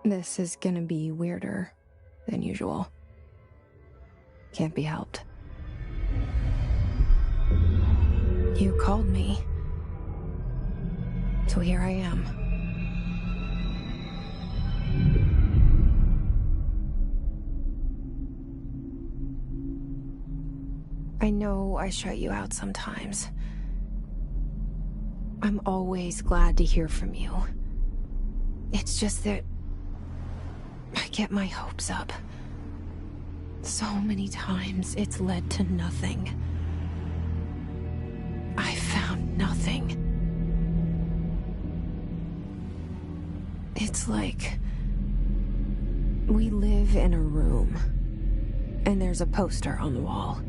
This is gonna be weirder than usual. Can't be helped. You called me. So here I am. I know I shut you out sometimes. I'm always glad to hear from you. It's just that I get my hopes up. So many times it's led to nothing. I found nothing. It's like we live in a room, and there's a poster on the wall.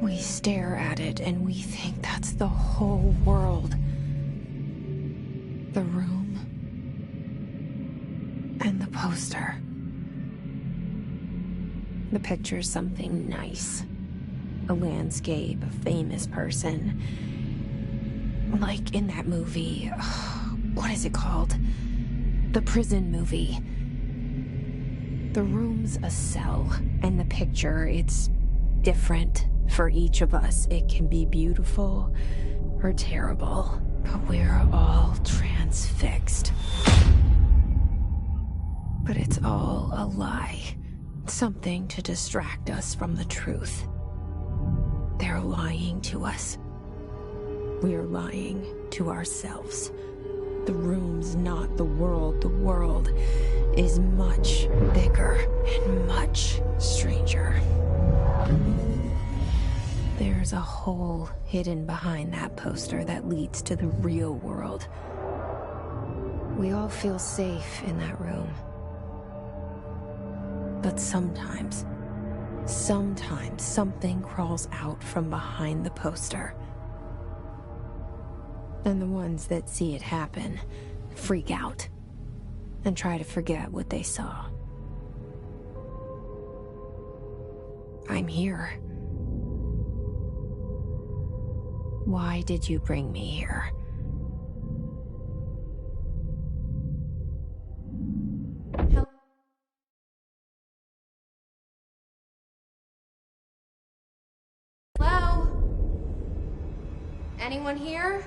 We stare at it and we think that's the whole world. The room and the poster. The picture's something nice. A landscape, a famous person. Like in that movie, what is it called? The prison movie. The room's a cell, and the picture, it's different for each of us. It can be beautiful or terrible, but we're all transfixed. But it's all a lie. Something to distract us from the truth. They're lying to us. We're lying to ourselves. The room's not the world. The world is much bigger and much stranger. There's a hole hidden behind that poster that leads to the real world. We all feel safe in that room. But sometimes something crawls out from behind the poster. And the ones that see it happen freak out and try to forget what they saw. I'm here. Why did you bring me here? Hello? Anyone here?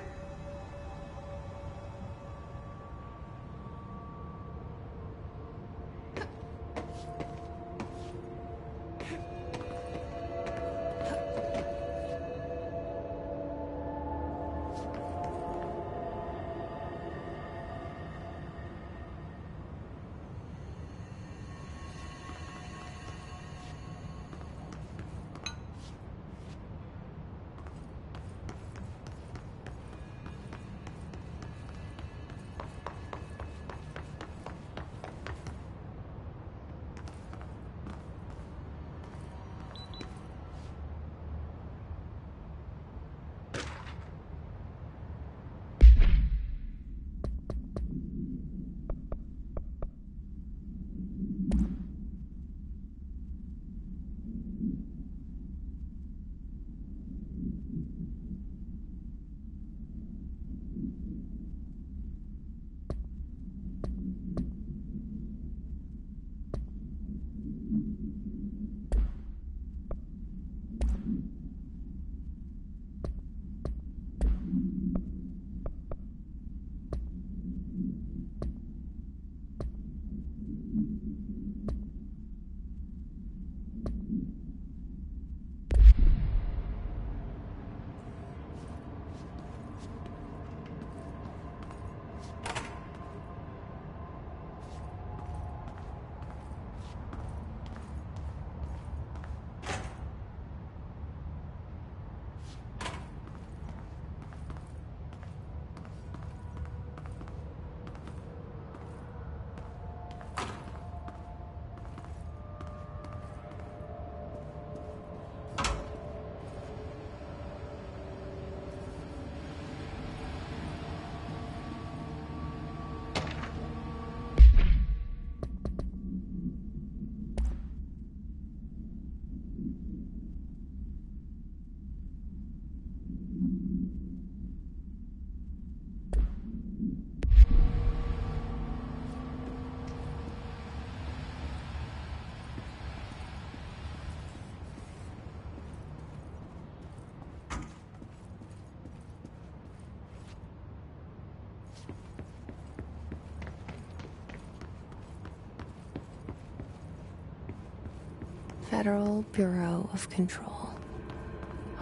Federal Bureau of Control.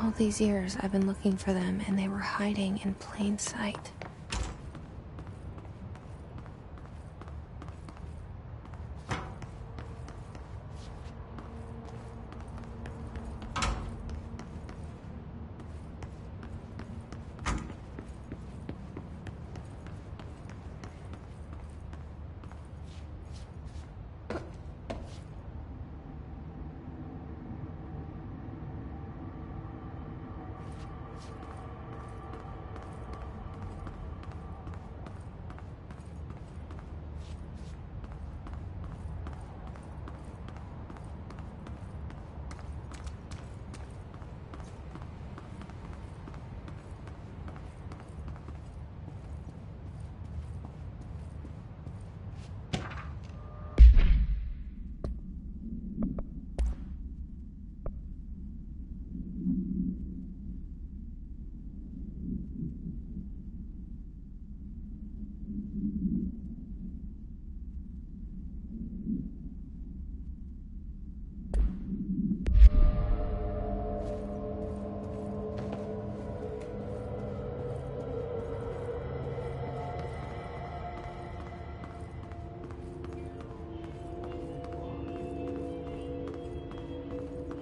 All these years I've been looking for them, and they were hiding in plain sight.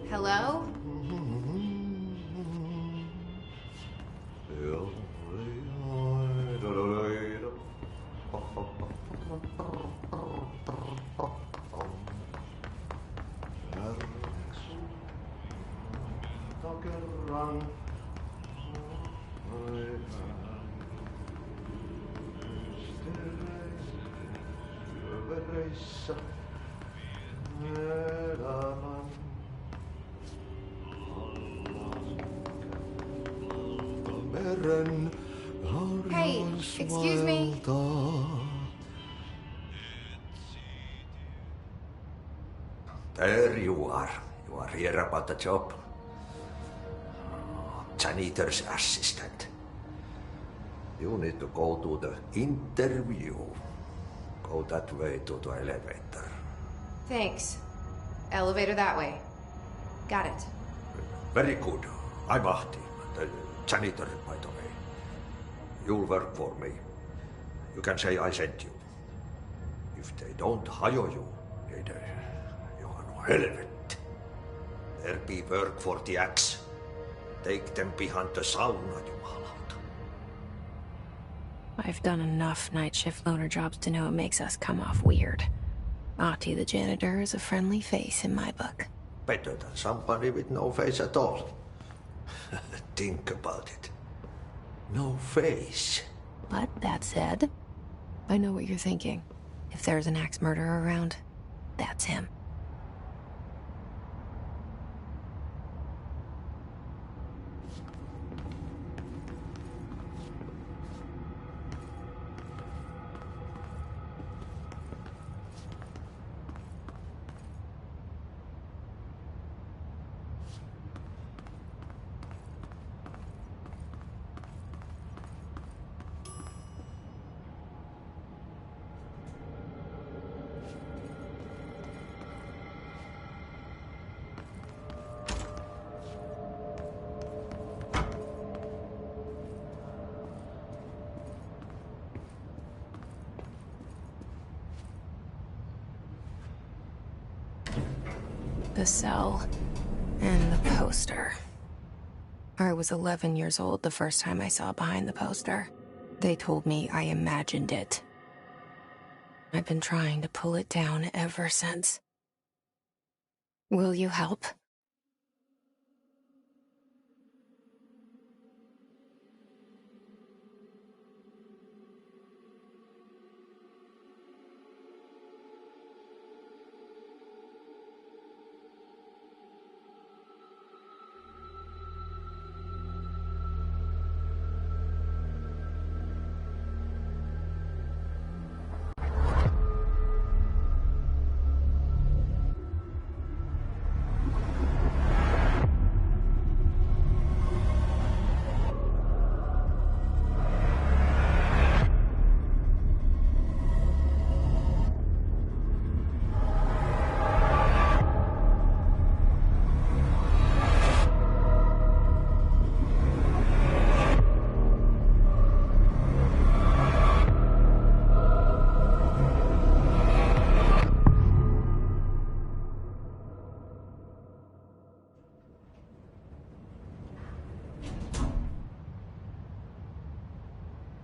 Hello? Hey, excuse me. There you are. You are here about the job. Janitor's assistant. You need to go to the interview. Go that way to the elevator. Thanks. Elevator that way. Got it. Very good. I'm Ahti, the janitor, by the way. You'll work for me. You can say I sent you. If they don't hire you, you are no helmet. There be work for the axe. Take them behind the sauna, jumalauta. I've done enough night shift loner jobs to know it makes us come off weird. Ahti the janitor is a friendly face in my book. Better than somebody with no face at all. Think about it. No face. But that said, I know what you're thinking. If there's an axe murderer around, that's him. The cell and the poster. I was 11 years old the first time I saw behind the poster. They told me I imagined it. I've been trying to pull it down ever since. Will you help?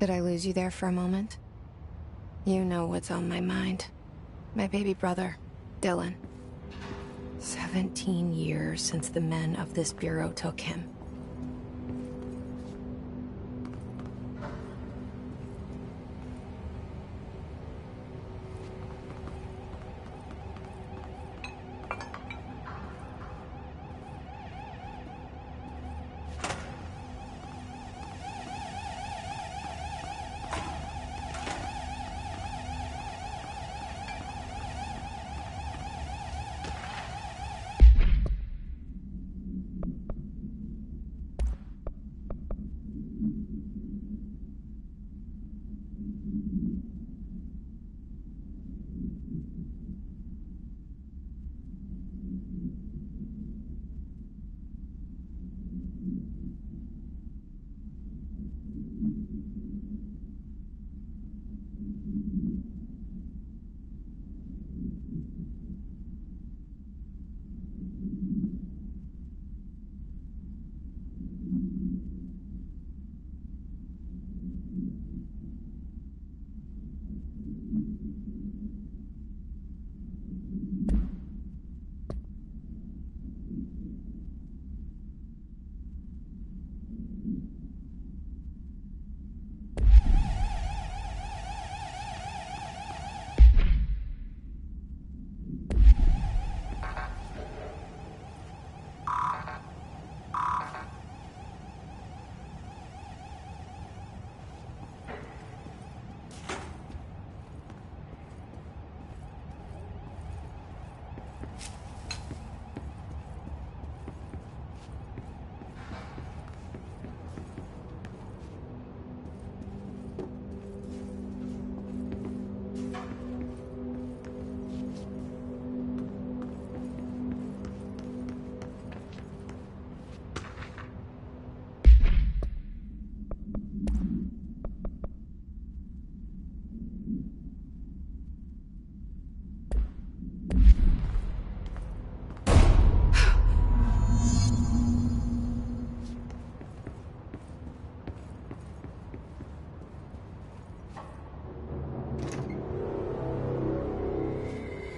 Did I lose you there for a moment? You know what's on my mind. My baby brother, Dylan. 17 years since the men of this bureau took him.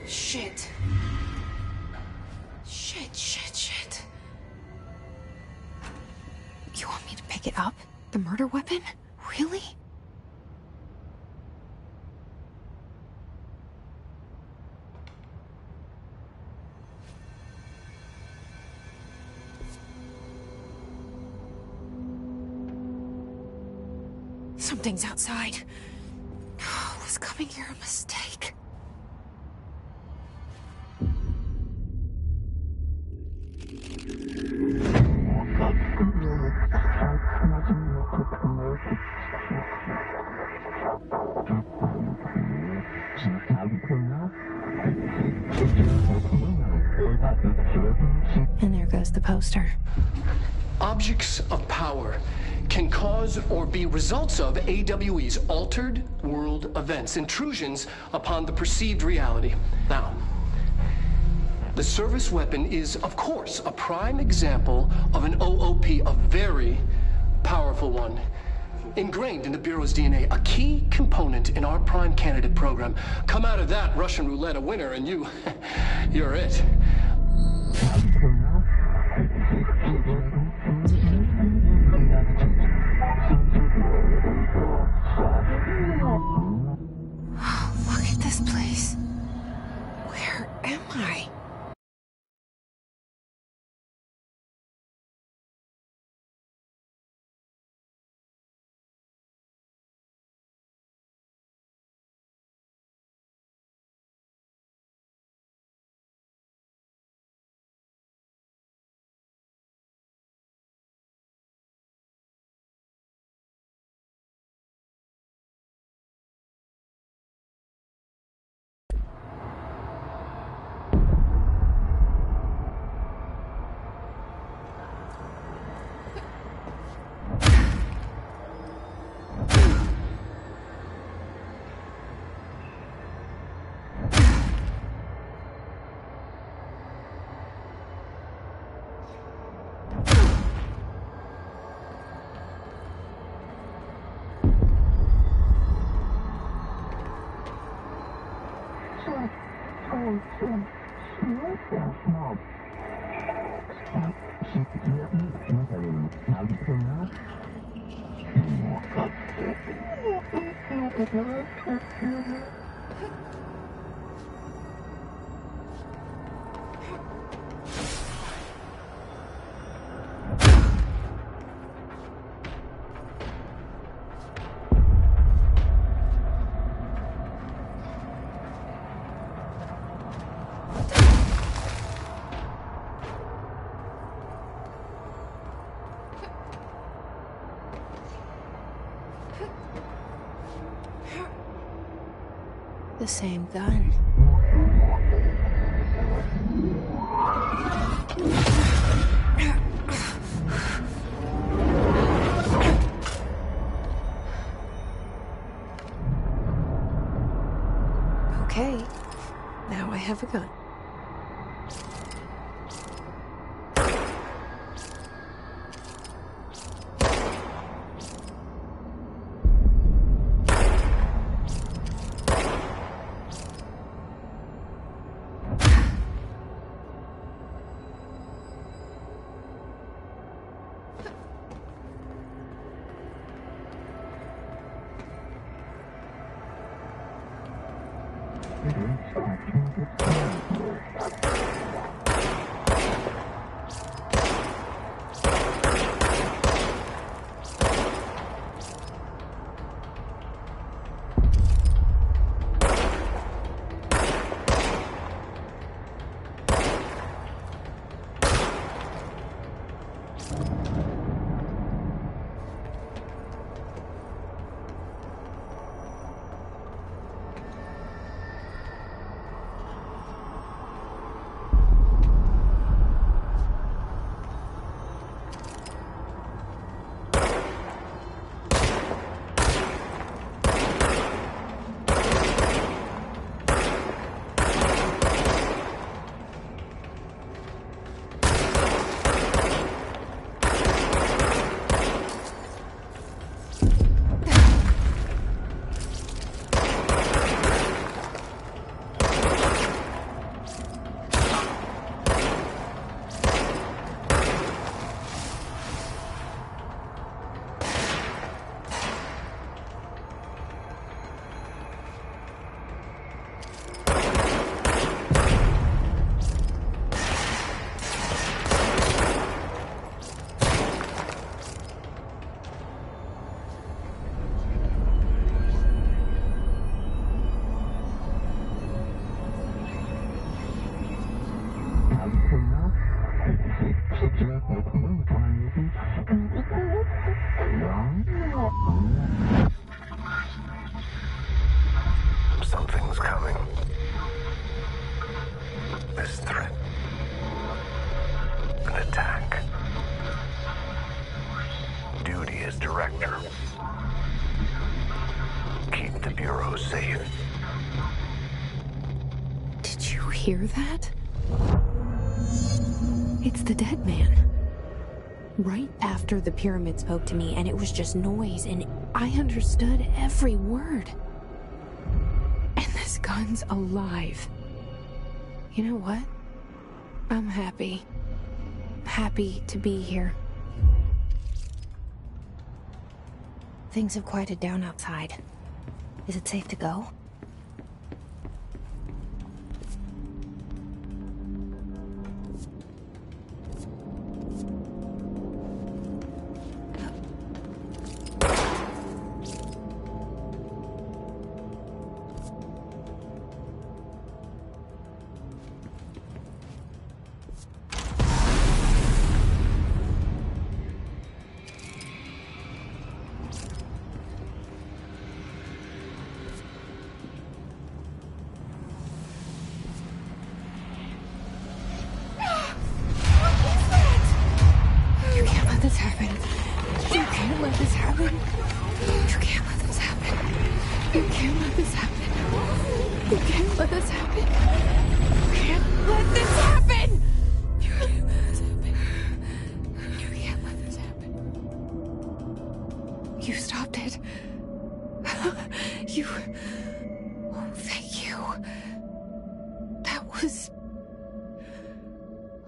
Shit. Shit. You want me to pick it up? The murder weapon? Really? Something's outside. Was coming here a mistake? And there goes the poster. Objects of power can cause or be results of AWE's altered world events, intrusions upon the perceived reality. Now, the service weapon is, of course, a prime example of an OOP, a very powerful one. Ingrained in the Bureau's DNA, a key component in our prime candidate program. Come out of that Russian roulette a winner and you're it. Look at this place. Where am I? The same gun. Okay, now I have a gun. Something's coming. This threat. An attack. Duty as director. Keep the Bureau safe. Did you hear that? It's the dead man. Right after the pyramid spoke to me, and it was just noise, and I understood every word. And this gun's alive. You know what? I'm happy. Happy to be here. Things have quieted down outside. Is it safe to go?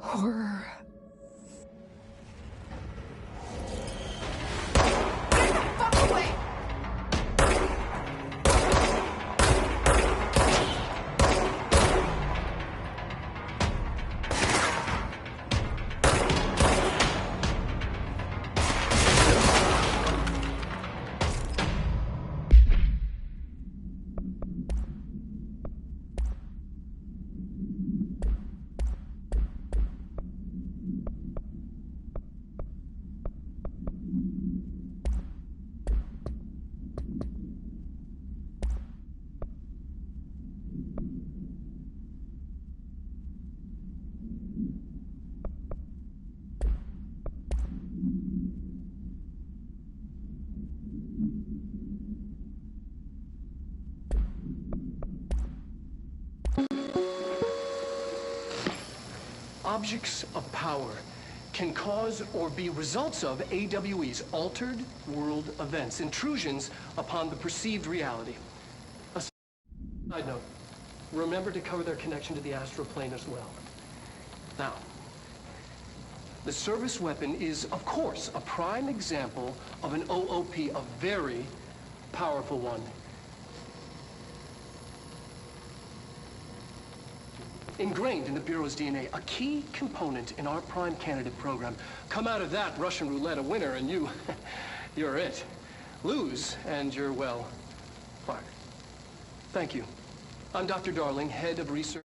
Horror. Fuck away! Objects of power can cause or be results of AWE's altered world events, intrusions upon the perceived reality. A side note, remember to cover their connection to the astral plane as well. Now, the service weapon is, of course, a prime example of an OOP, a very powerful one. Ingrained in the Bureau's DNA, a key component in our prime candidate program. Come out of that Russian roulette a winner and you're it. Lose and you're, well, fired. Thank you. I'm Dr. Darling, head of research.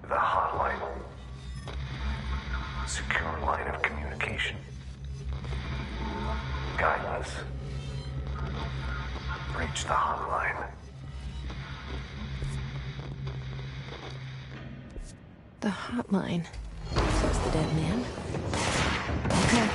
The hotline. Secure line of communication. Guide us. Reach the hotline. The hotline. Says the dead man. Okay.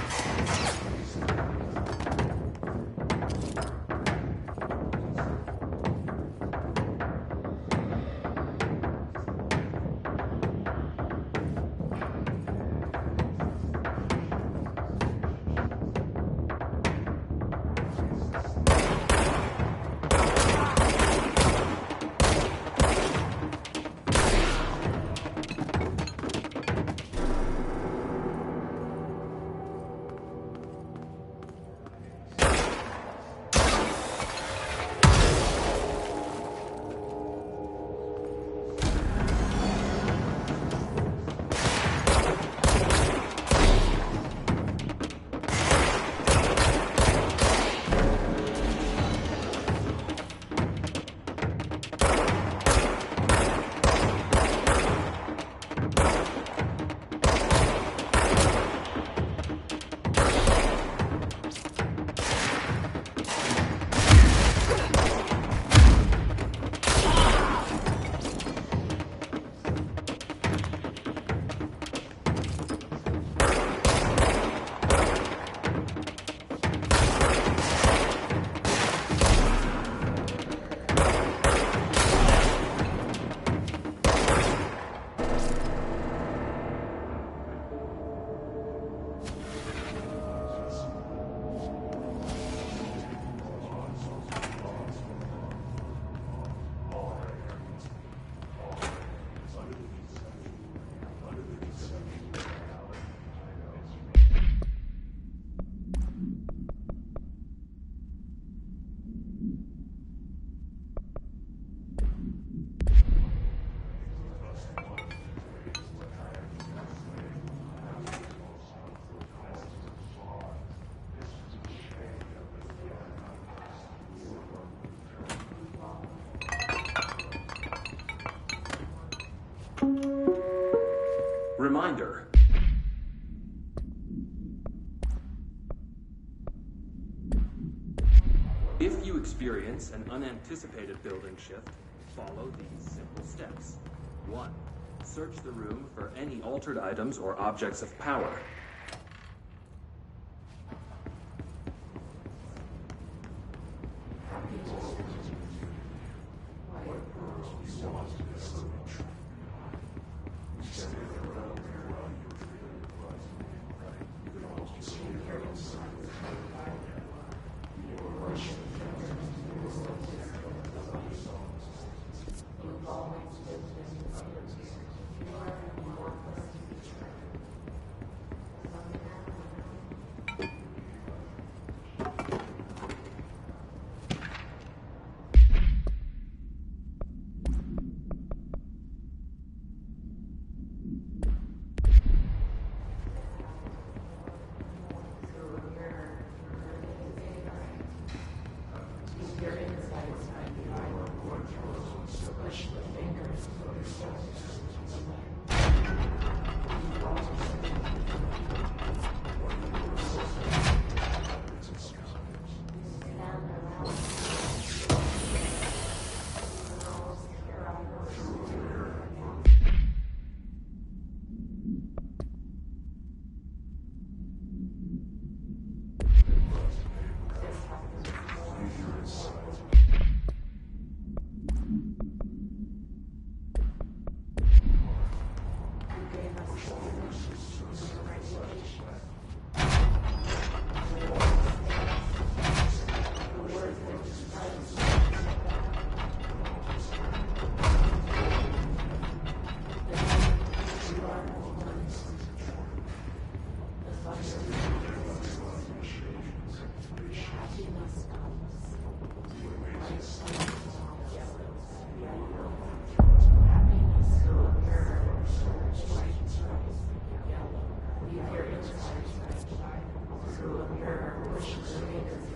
reminder. If you experience an unanticipated building shift, follow these simple steps. 1. Search the room for any altered items or objects of power.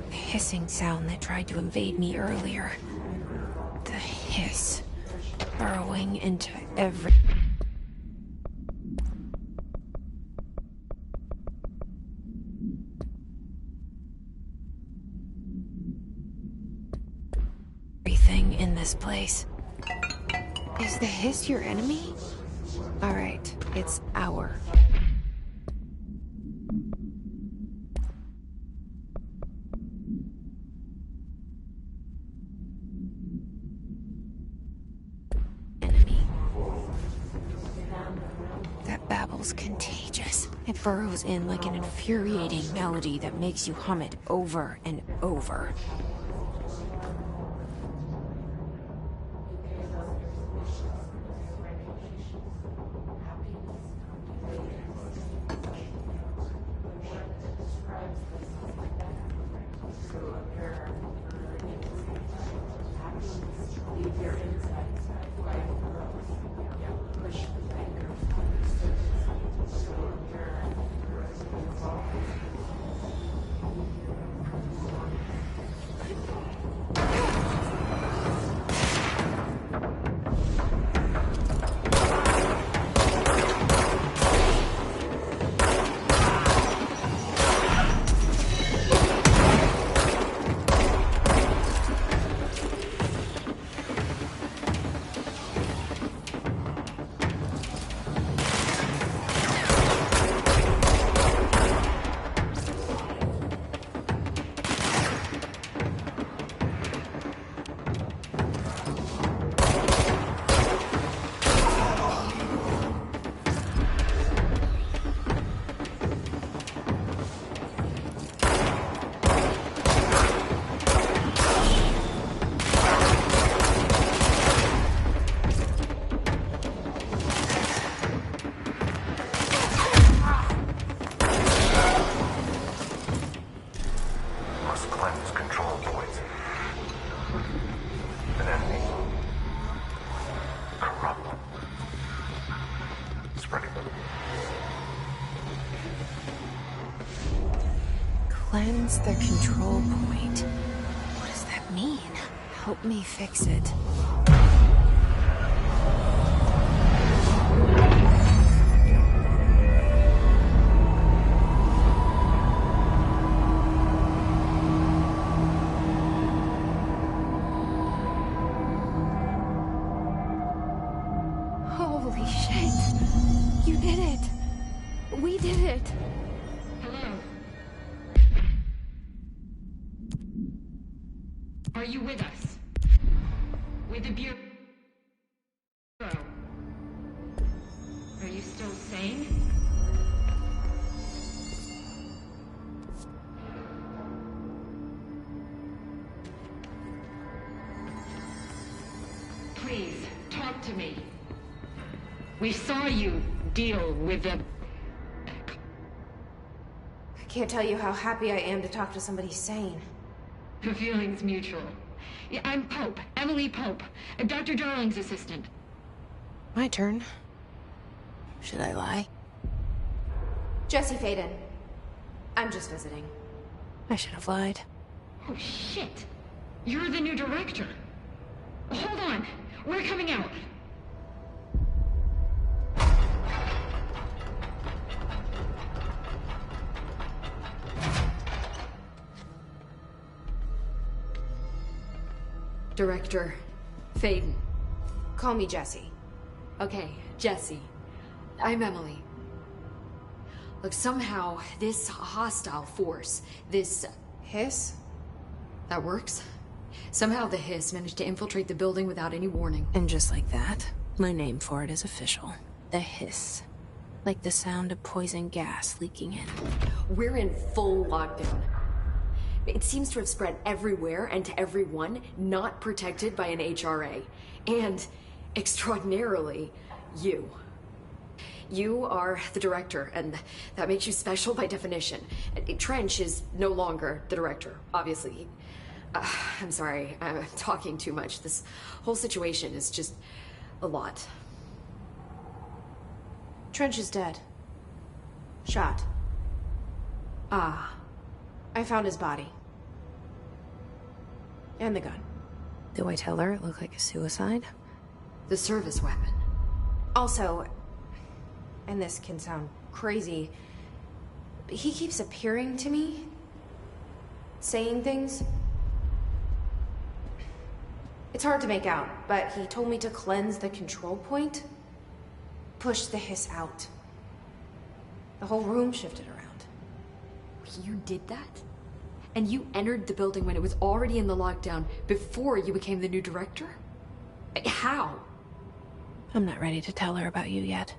The hissing sound that tried to invade me earlier. The hiss, burrowing into every... everything in this place. Is the hiss your enemy? Alright, it's our... enemy. That babble's contagious. It burrows in like an infuriating melody that makes you hum it over and over. Cleanse the control point. What does that mean? Help me fix it. You did it. We did it. Hello. Are you with us? With the Bureau? Are you still sane? Please, talk to me. We saw you deal with the... I can't tell you how happy I am to talk to somebody sane. The feeling's mutual. Yeah, I'm Pope, Emily Pope, Dr. Darling's assistant. My turn. Should I lie? Jesse Faden. I'm just visiting. I should have lied. Oh, shit. You're the new director. Hold on. We're coming out. Director Faden. Call me Jesse. Okay, Jesse. I'm Emily. Look, somehow this hostile force, this... Hiss? That works? Somehow the hiss managed to infiltrate the building without any warning. And just like that, my name for it is official. The hiss. Like the sound of poison gas leaking in. We're in full lockdown. It seems to have spread everywhere and to everyone not protected by an HRA. And, extraordinarily, you. You are the director, and that makes you special by definition. Trench is no longer the director, obviously. I'm sorry, I'm talking too much. This whole situation is just a lot. Trench is dead. Shot. Ah. I found his body. And the gun. Do I tell her it looked like a suicide? The service weapon. Also, and this can sound crazy, but he keeps appearing to me, saying things. It's hard to make out, but he told me to cleanse the control point, push the hiss out. The whole room shifted around. You did that? And you entered the building when it was already in the lockdown before you became the new director? How? I'm not ready to tell her about you yet.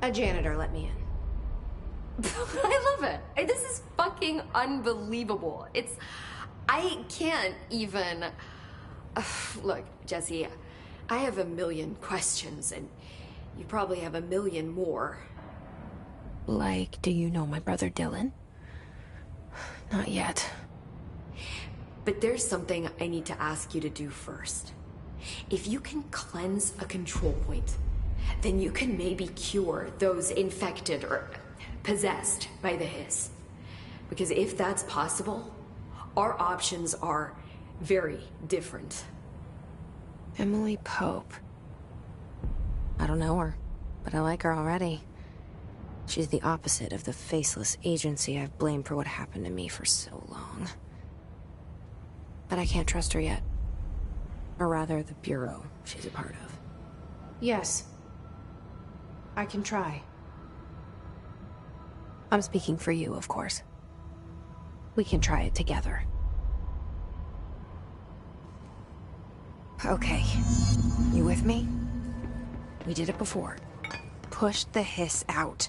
A janitor let me in. I love it. This is fucking unbelievable. I can't even... Look, Jesse, I have a million questions, and you probably have a million more. Like, do you know my brother Dylan? Not yet. But there's something I need to ask you to do first. If you can cleanse a control point, then you can maybe cure those infected or possessed by the hiss. Because if that's possible, our options are very different. Emily Pope. I don't know her, but I like her already. She's the opposite of the faceless agency I've blamed for what happened to me for so long. But I can't trust her yet. Or rather, the Bureau she's a part of. Yes. I can try. I'm speaking for you, of course. We can try it together. Okay. You with me? We did it before. Push the hiss out.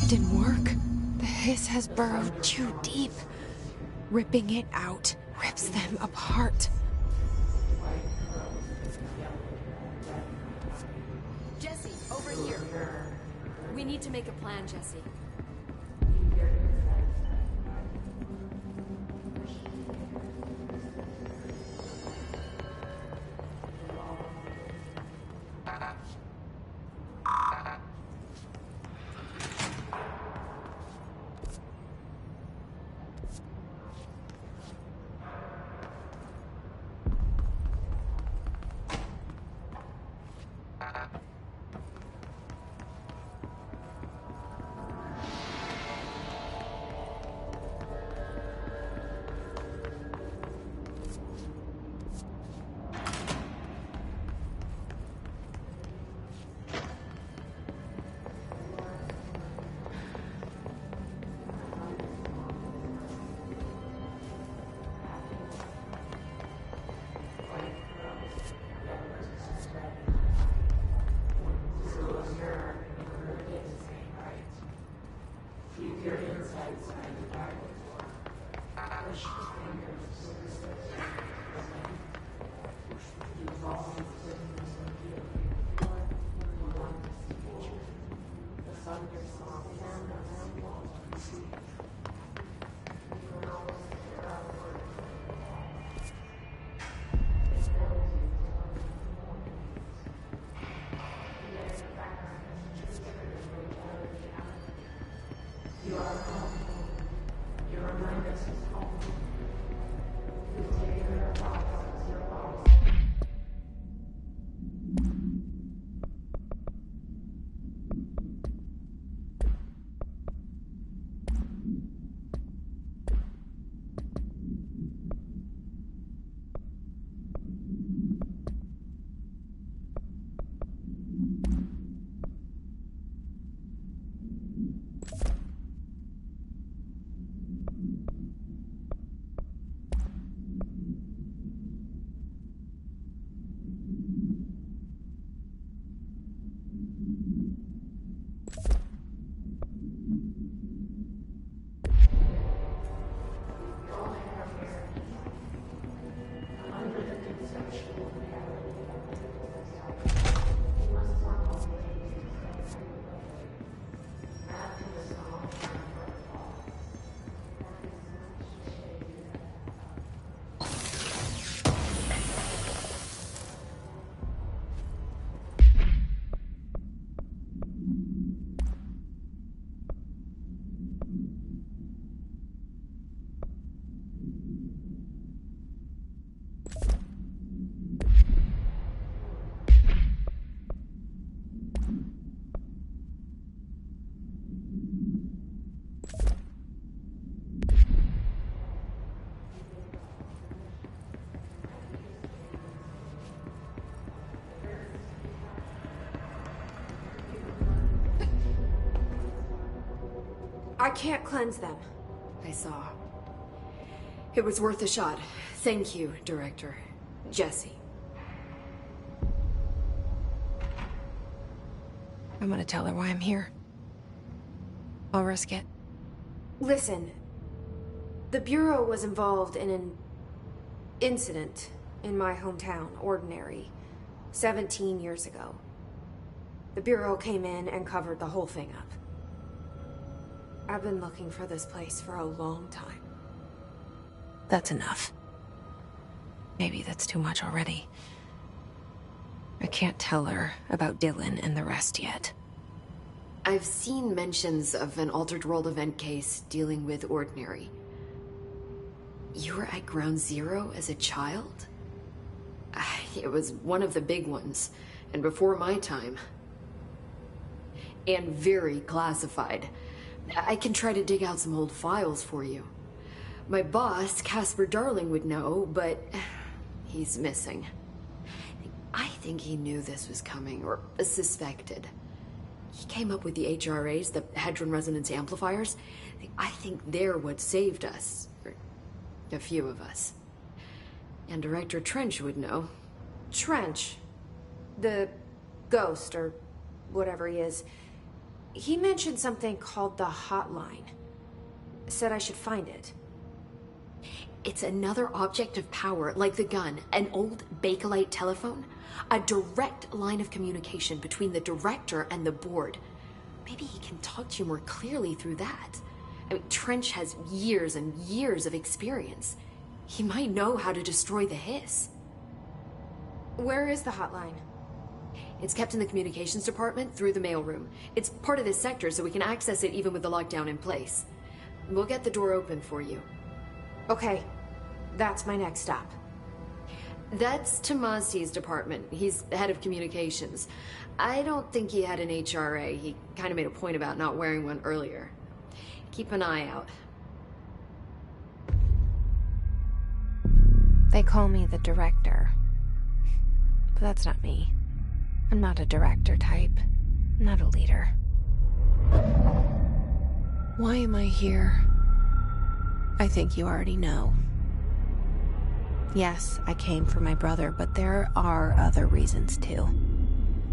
It didn't work. The hiss has burrowed too deep. Ripping it out rips them apart. Jesse, over here. We need to make a plan, Jesse. I can't cleanse them. I saw. It was worth a shot. Thank you, Director. Jesse. I'm gonna tell her why I'm here. I'll risk it. Listen, the Bureau was involved in an incident in my hometown, Ordinary, 17 years ago. The Bureau came in and covered the whole thing up. I've been looking for this place for a long time. That's enough. Maybe that's too much already. I can't tell her about Dylan and the rest yet. I've seen mentions of an Altered World event case dealing with Ordinary. You were at Ground Zero as a child? It was one of the big ones, and before my time. And very classified. I can try to dig out some old files for you. My boss, Casper Darling, would know, but he's missing. I think he knew this was coming, or suspected. He came up with the HRAs, the Hadron Resonance Amplifiers. I think they're what saved us. Or a few of us. And Director Trench would know. Trench? The ghost, or whatever he is. He mentioned something called the Hotline. Said I should find it. It's another object of power, like the gun, an old Bakelite telephone. A direct line of communication between the director and the board. Maybe he can talk to you more clearly through that. I mean, Trench has years and years of experience. He might know how to destroy the hiss. Where is the hotline? It's kept in the communications department through the mailroom. It's part of this sector, so we can access it even with the lockdown in place. We'll get the door open for you. Okay, that's my next stop. That's Tomasi's department. He's the head of communications. I don't think he had an HRA. He kind of made a point about not wearing one earlier. Keep an eye out. They call me the director. But that's not me. I'm not a director type. I'm not a leader. Why am I here? I think you already know. Yes, I came for my brother, but there are other reasons too.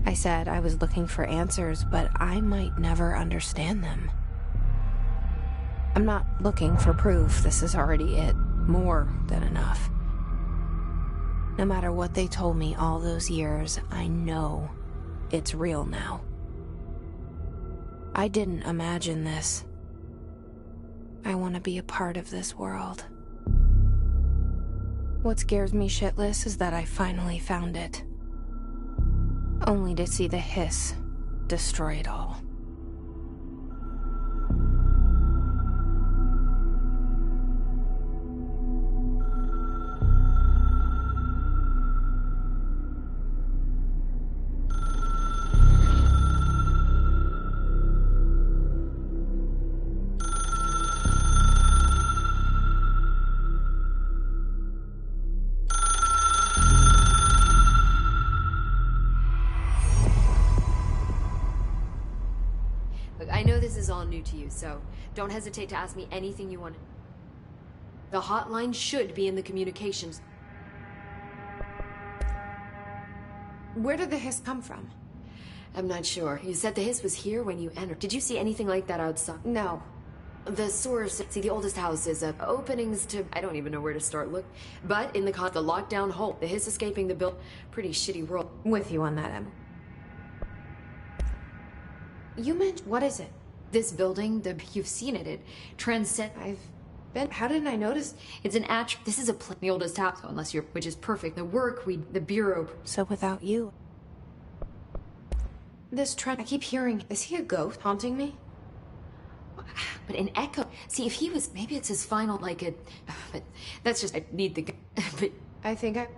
I said I was looking for answers, but I might never understand them. I'm not looking for proof. This is already it. More than enough. No matter what they told me all those years, I know it's real now. I didn't imagine this. I want to be a part of this world. What scares me shitless is that I finally found it. Only to see the hiss destroy it all. I know this is all new to you, so don't hesitate to ask me anything you want. The hotline should be in the communications. Where did the hiss come from? I'm not sure. You said the hiss was here when you entered. Did you see anything like that outside? No. The source, see, the oldest house is openings to, I don't even know where to start. Look, but in the lockdown hole, the hiss escaping the build, pretty shitty world. With you on that, Em. You meant, what is it? This building, you've seen it. It transcends. I've been. How didn't I notice? It's an this is the oldest house, unless you're, which is perfect. The work the Bureau. So without you, this Trent, I keep hearing. Is he a ghost haunting me? But an echo. See, if he was, maybe it's his final, like a. But that's just. I need the. But I think I.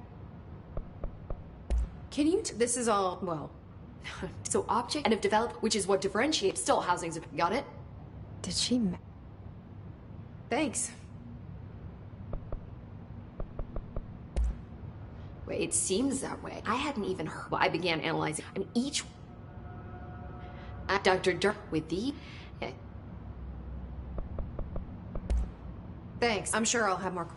Can you? This is all well. So object and have developed, which is what differentiates still housings. Got it? Did she? Thanks. Wait, it seems that way. I hadn't even heard. Well, I began analyzing. I mean, each. Dr. Dirk with the. Thanks. I'm sure I'll have more...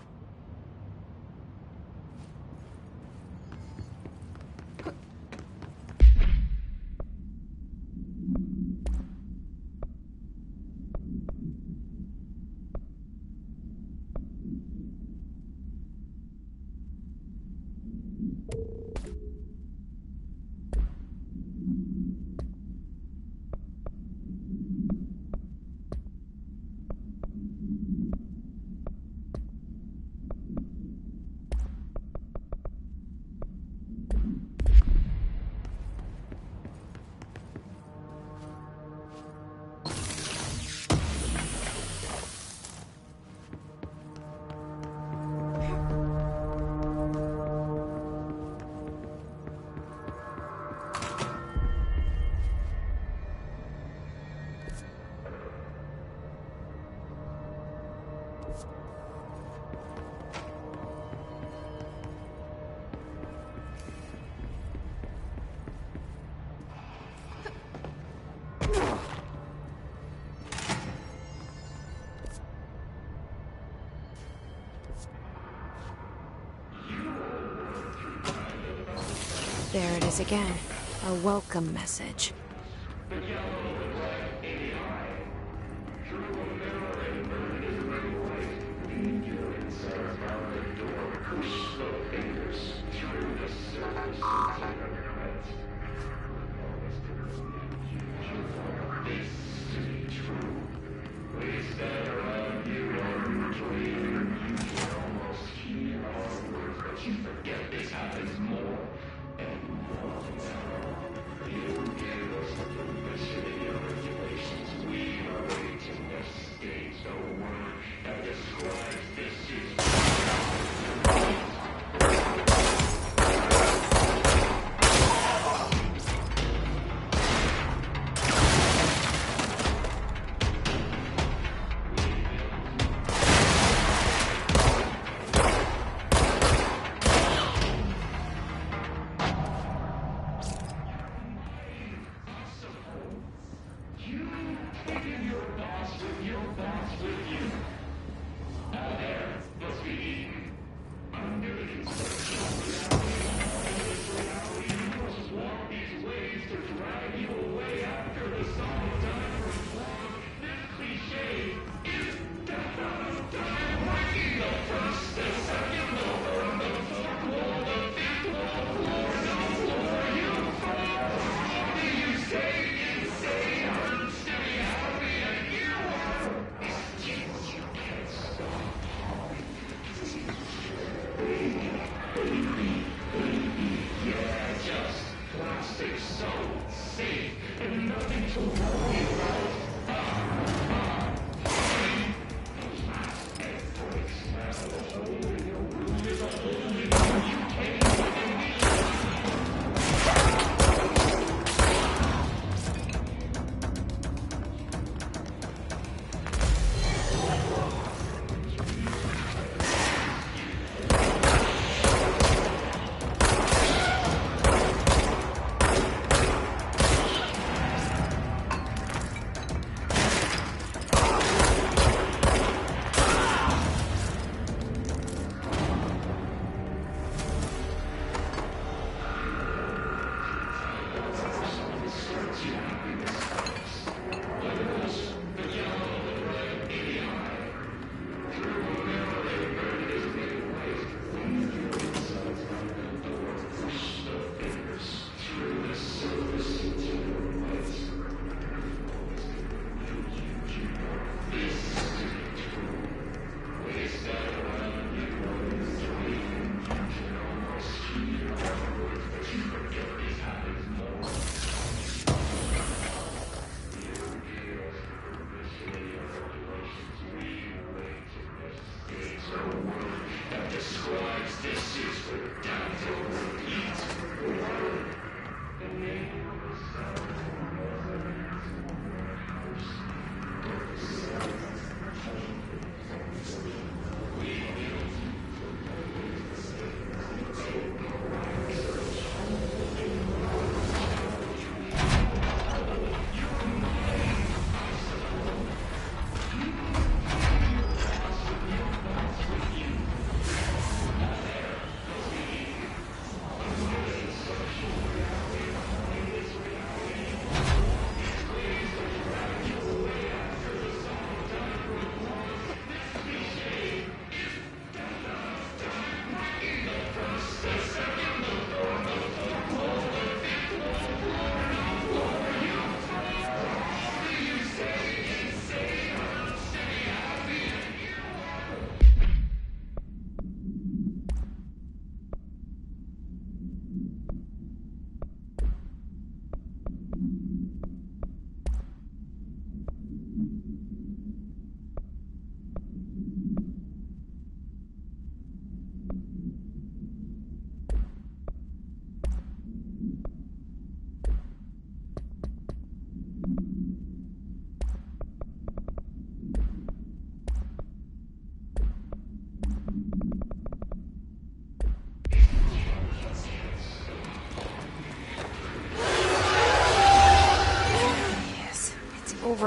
There it is again. A welcome message.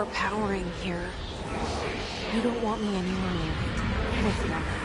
overpowering here. You don't want me anywhere near it. With that.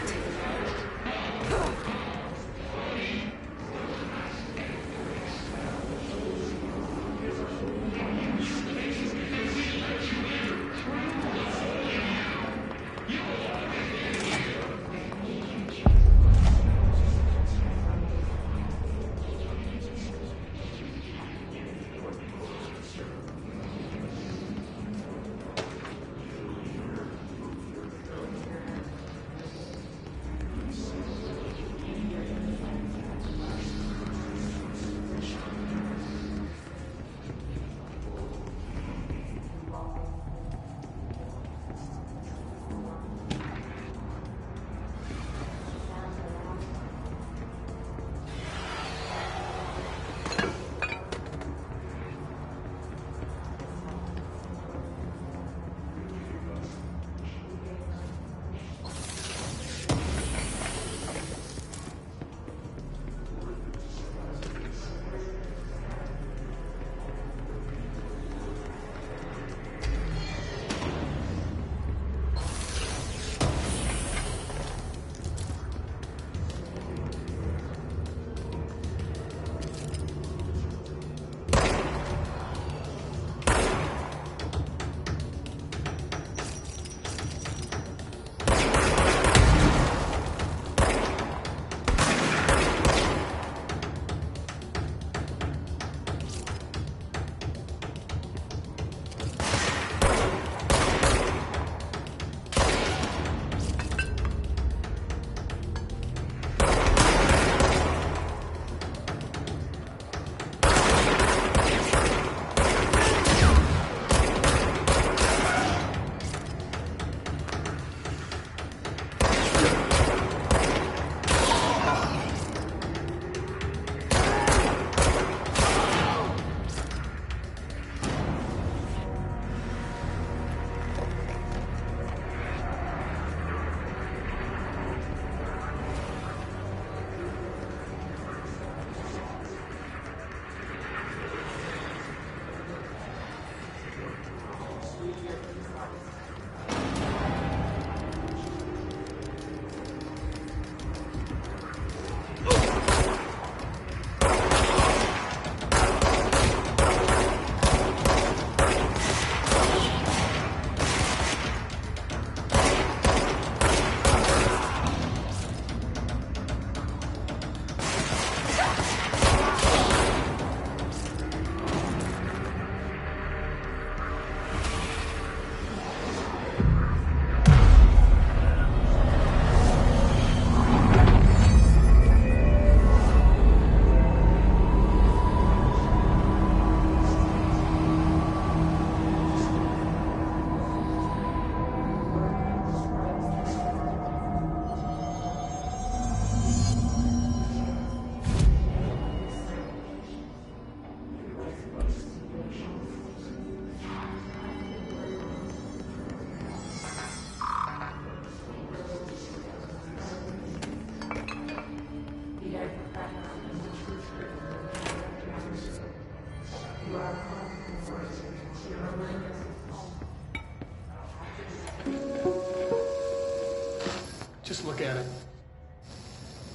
Just look at it.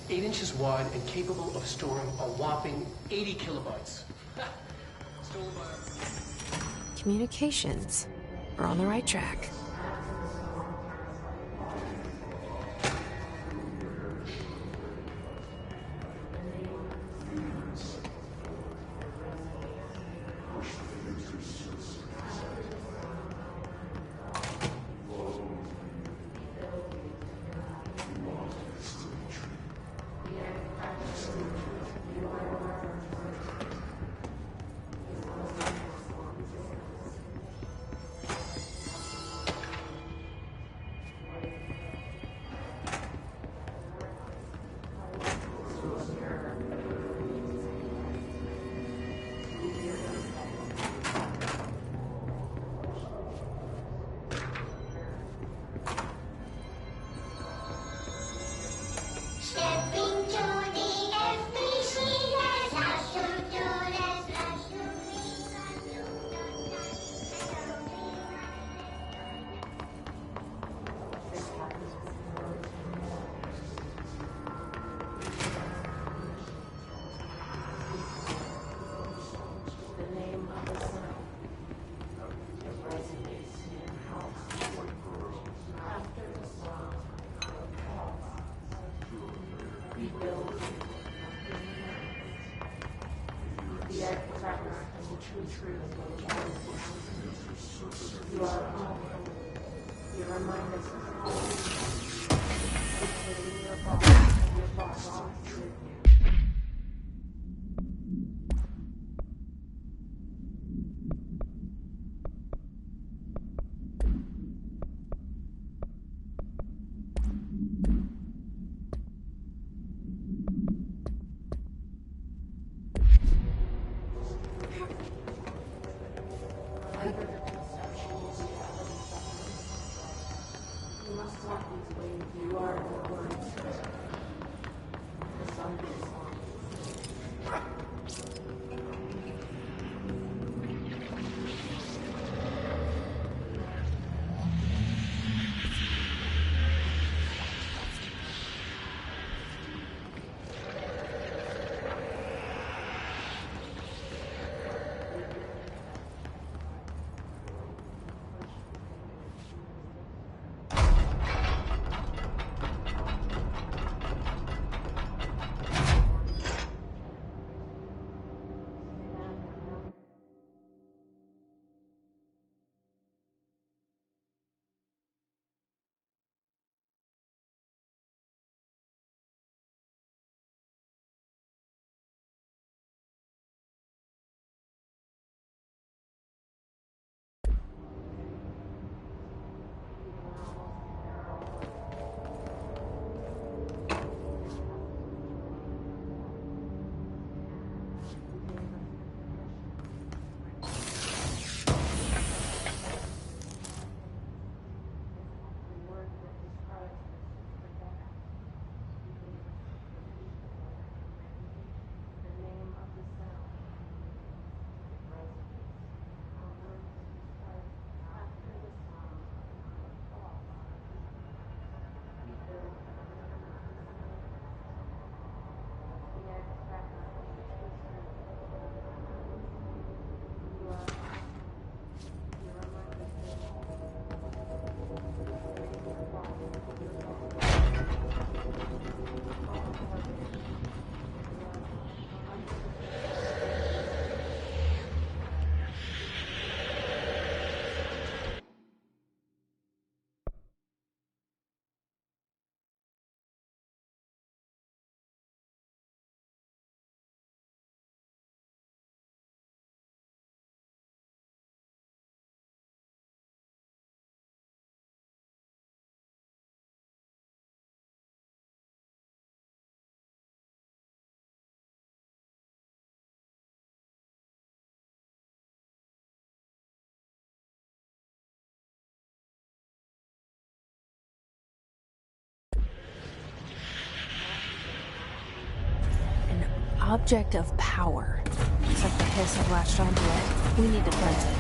8 inches wide and capable of storing a whopping 80 kilobytes. Stolen by... Communications. We're on the right track. Object of power. Looks like the hiss have latched onto it. We need to cleanse it.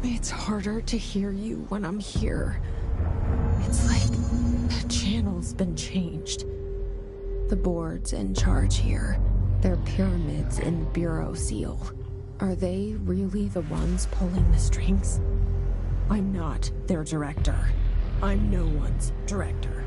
It's harder to hear you when I'm here. It's like the channel's been changed. The boards in charge here. They're pyramids in the Bureau seal. Are they really the ones pulling the strings? I'm not their director. I'm no one's director.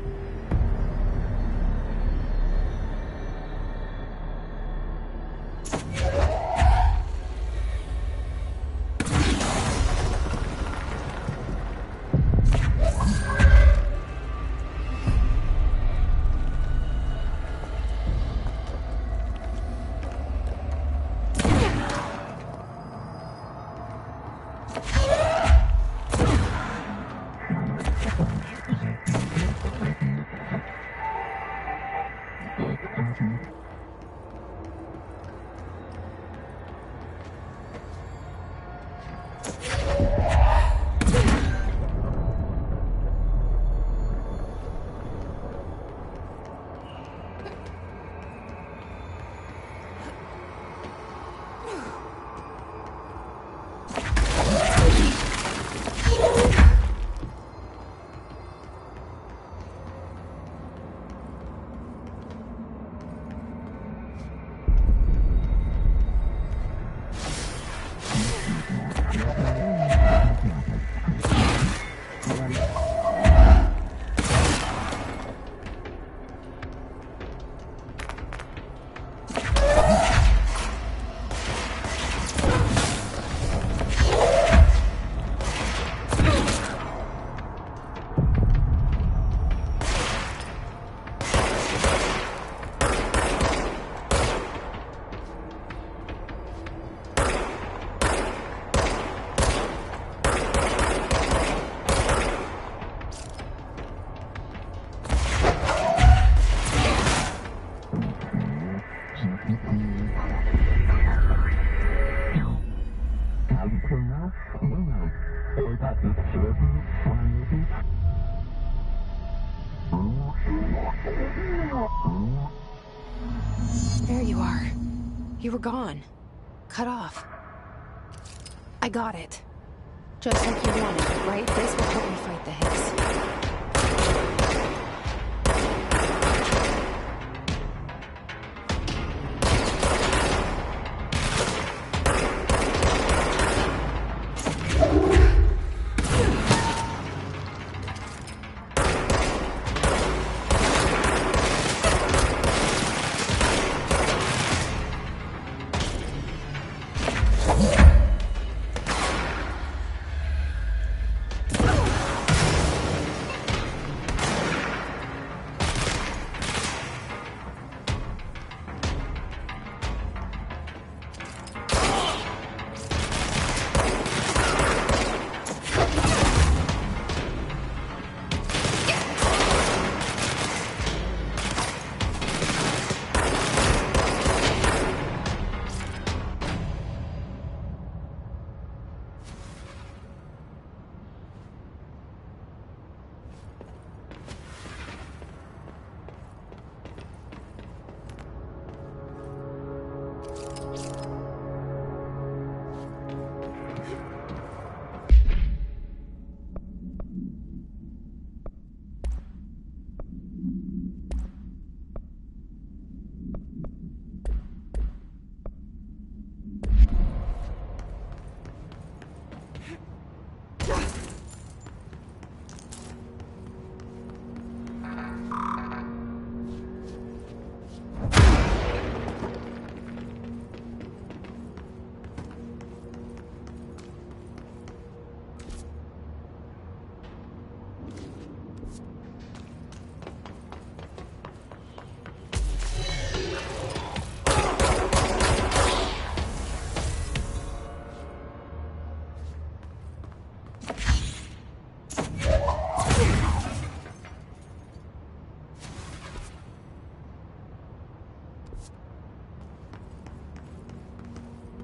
There you are. You were gone. Cut off. I got it. Just like you wanted, right? This will help me fight the Hicks.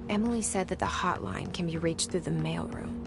Emily said that the hotline can be reached through the mailroom.